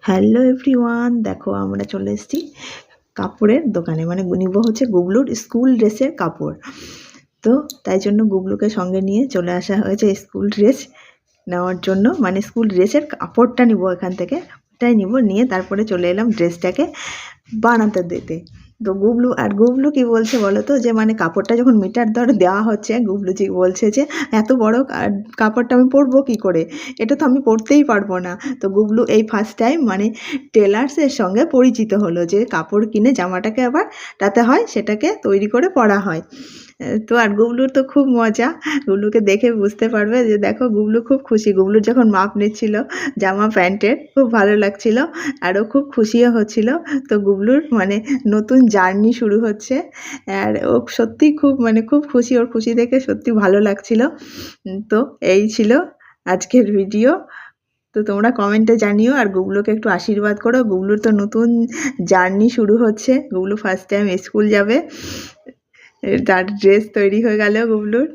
Hello everyone, দেখো আমরা চলে এসেছি কাপড়ের দোকানে, মানে নিব হচ্ছে গুবলুর স্কুল ড্রেসের কাপড়। তো তাই জন্য গুবলুকে সঙ্গে নিয়ে চলে আসা হয়েছে স্কুল ড্রেস নেওয়ার জন্য, মানে স্কুল ড্রেসের কাপড়টা নিব এখান থেকে, ওটাই নিব, নিয়ে তারপরে চলে এলাম ড্রেসটাকে বানাতে দিতে। তো গুবলু কি বলছে বলো তো, যে মানে কাপড়টা যখন মিটার দরে দেওয়া হচ্ছে, গুবলুজি বলছে যে এত বড় কাপড়টা আমি পরবো কি করে, এটা তো আমি পরতেই পারবো না। তো গুবলু এই ফার্স্ট টাইম মানে টেলার্সের সঙ্গে পরিচিত হলো, যে কাপড় কিনে জামাটাকে আবার তাতে হয় সেটাকে তৈরি করে পরা হয়। তো আর গুবলুর তো খুব মজা, গুবলুকে দেখে বুঝতে পারবে যে দেখো গুবলু খুব খুশি। গুবলুর যখন মাপ নিচ্ছিল জামা প্যান্টের, খুব ভালো লাগছিল, আরও খুব খুশিও হচ্ছিল। তো গুবলুর মানে নতুন জার্নি শুরু হচ্ছে, আর ও সত্যিই খুব খুশি, ওর খুশি দেখে সত্যি ভালো লাগছিল। তো এই ছিল আজকের ভিডিও। তো তোমরা কমেন্টে জানিও, আর গুবলুকে একটু আশীর্বাদ করো। গুবলুর তো নতুন জার্নি শুরু হচ্ছে, গুবলু ফার্স্ট টাইম স্কুল যাবে, তার ড্রেস তৈরি হয়ে গেল গুবলুর।